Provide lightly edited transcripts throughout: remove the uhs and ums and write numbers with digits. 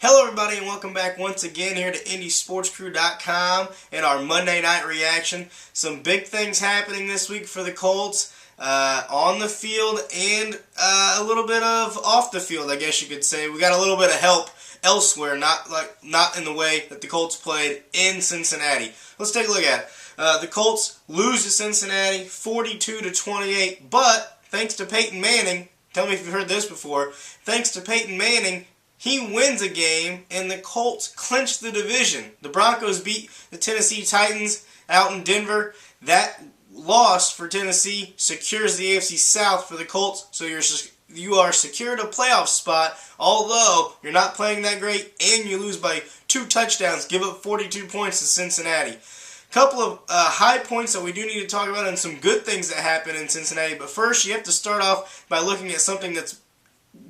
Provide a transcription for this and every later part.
Hello everybody and welcome back once again here to IndySportsCrew.com and our Monday night reaction. Some big things happening this week for the Colts on the field and a little bit of off the field, I guess you could say. We got a little bit of help elsewhere, not in the way that the Colts played in Cincinnati. Let's take a look at it. The Colts lose to Cincinnati 42-28, but thanks to Peyton Manning, tell me if you've heard this before, thanks to Peyton Manning, he wins a game, and the Colts clinch the division. The Broncos beat the Tennessee Titans out in Denver. That loss for Tennessee secures the AFC South for the Colts, so you are secured a playoff spot, although you're not playing that great, and you lose by 2 touchdowns, give up 42 points to Cincinnati. Couple of high points that we do need to talk about and some good things that happen in Cincinnati, but first you have to start off by looking at something that's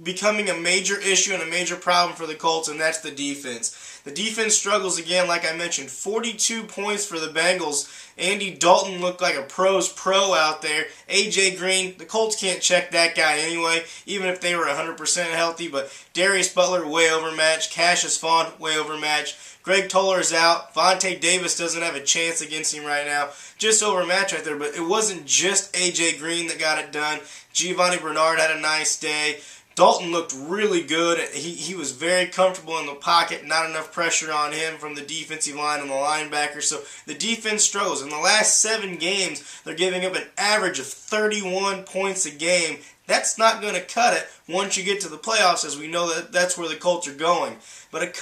becoming a major issue and a major problem for the Colts, and that's the defense. The defense struggles again, like I mentioned. 42 points for the Bengals. Andy Dalton looked like a pro's pro out there. A.J. Green, the Colts can't check that guy anyway, even if they were 100% healthy, but Darius Butler, way overmatched. Cassius Vaughn, way overmatched. Greg Toller's out. Vontae Davis doesn't have a chance against him right now. Just overmatched right there, but it wasn't just A.J. Green that got it done. Giovanni Bernard had a nice day. Dalton looked really good. He was very comfortable in the pocket. Not enough pressure on him from the defensive line and the linebacker. So the defense struggles. In the last 7 games, they're giving up an average of 31 points a game. That's not going to cut it once you get to the playoffs, as we know that's where the Colts are going. But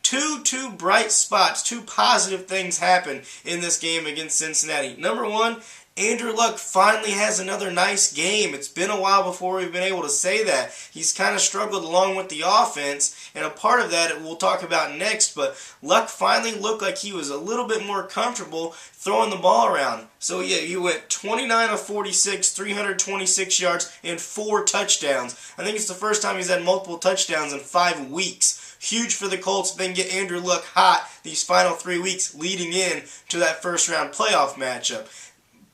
two bright spots, 2 positive things happen in this game against Cincinnati. Number 1, Andrew Luck finally has another nice game. It's been a while before we've been able to say that. He's kind of struggled along with the offense, and a part of that we'll talk about next, but Luck finally looked like he was a little bit more comfortable throwing the ball around. So yeah, he went 29 of 46, 326 yards, and 4 touchdowns. I think it's the first time he's had multiple touchdowns in 5 weeks. Huge for the Colts if they can get Andrew Luck hot these final 3 weeks leading in to that first-round playoff matchup.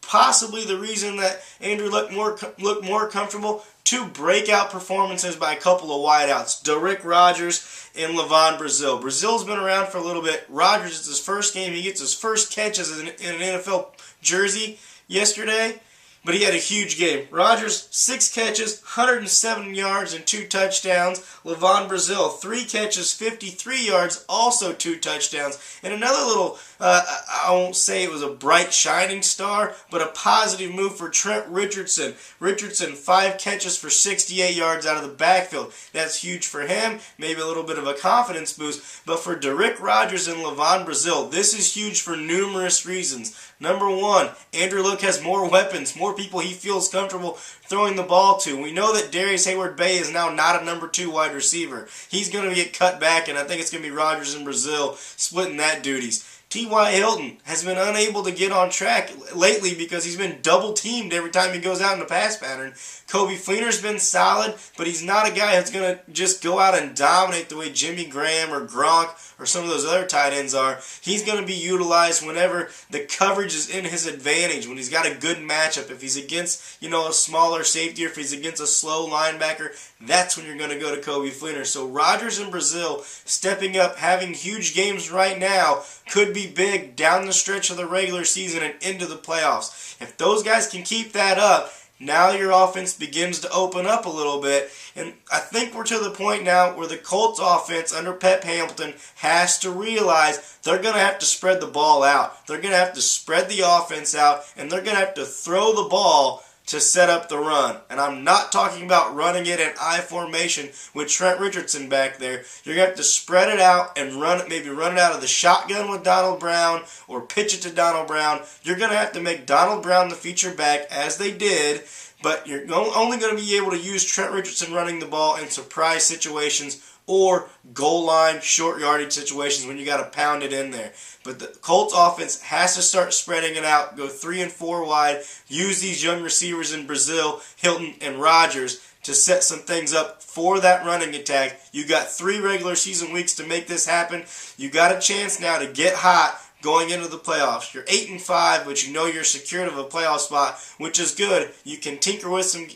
Possibly the reason that Andrew looked more comfortable, 2 breakout performances by a couple of wideouts, Derrick Rogers and Levon Brazil. Brazil's been around for a little bit. Rogers, it's his first game. He gets his first catches in an NFL jersey yesterday, but he had a huge game. Rogers, 6 catches, 107 yards and 2 touchdowns. Levon Brazil, 3 catches, 53 yards, also 2 touchdowns. And another little, I won't say it was a bright shining star, but a positive move for Trent Richardson. Richardson, 5 catches for 68 yards out of the backfield. That's huge for him, maybe a little bit of a confidence boost. But for Derrick Rogers and Levon Brazil, this is huge for numerous reasons. Number 1, Andrew Luck has more weapons, more people he feels comfortable throwing the ball to. We know that Darius Hayward-Bay is now not a number 2 wide receiver. He's going to get cut back, and I think it's going to be Rogers and Brazil splitting that duties. T.Y. Hilton has been unable to get on track lately because he's been double-teamed every time he goes out in the pass pattern. Kobe Fleener's been solid, but he's not a guy that's going to just go out and dominate the way Jimmy Graham or Gronk or some of those other tight ends are. He's going to be utilized whenever the coverage is in his advantage, when he's got a good matchup. If he's against, a smaller safety, or if he's against a slow linebacker, that's when you're going to go to Kobe Fleener. So Rogers and Brazil stepping up, having huge games right now, could be big down the stretch of the regular season and into the playoffs. If those guys can keep that up, now your offense begins to open up a little bit. And I think we're to the point now where the Colts offense under Pep Hamilton has to realize they're going to have to spread the ball out. They're going to have to spread the offense out, and they're going to have to throw the ball to set up the run. And I'm not talking about running it in I formation with Trent Richardson back there. You're going to have to spread it out and maybe run it out of the shotgun with Donald Brown or pitch it to Donald Brown. You're going to have to make Donald Brown the feature back, as they did, but you're only going to be able to use Trent Richardson running the ball in surprise situations or goal line, short yardage situations when you got to pound it in there. But the Colts offense has to start spreading it out, go 3 and 4 wide, use these young receivers in Brazil, Hilton, and Rogers to set some things up for that running attack. You got 3 regular season weeks to make this happen. You got a chance now to get hot, going into the playoffs. You're 8-5, but you know you're secured of a playoff spot, which is good. You can tinker with some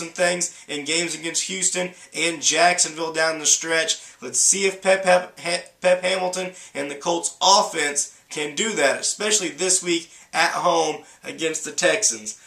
things in games against Houston and Jacksonville down the stretch. Let's see if Pep Hamilton and the Colts offense can do that, especially this week at home against the Texans.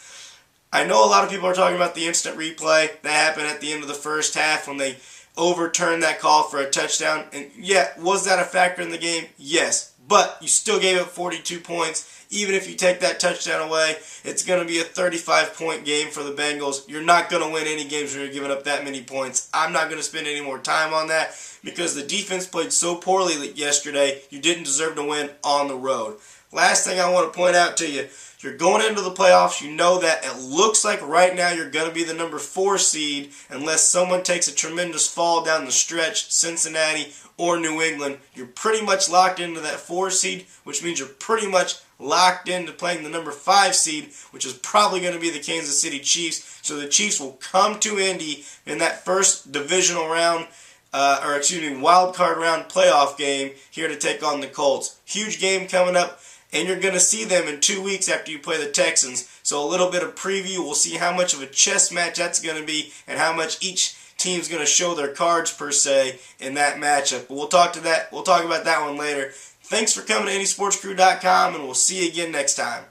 I know a lot of people are talking about the instant replay that happened at the end of the first half when they overturned that call for a touchdown. And yeah, was that a factor in the game? Yes. But you still gave up 42 points. Even if you take that touchdown away, it's going to be a 35-point game for the Bengals. You're not going to win any games when you're giving up that many points. I'm not going to spend any more time on that because the defense played so poorly yesterday, you didn't deserve to win on the road. Last thing I want to point out to you, you're going into the playoffs. You know that it looks like right now you're going to be the number 4 seed unless someone takes a tremendous fall down the stretch, Cincinnati or New England. You're pretty much locked into that 4 seed, which means you're pretty much locked into playing the number 5 seed, which is probably going to be the Kansas City Chiefs. So the Chiefs will come to Indy in that first divisional round, wild card round playoff game here to take on the Colts. Huge game coming up. And you're going to see them in 2 weeks after you play the Texans. So a little bit of preview. We'll see how much of a chess match that's going to be and how much each team's going to show their cards, per se, in that matchup. But we'll talk about that one later. Thanks for coming to AnySportsCrew.com, and we'll see you again next time.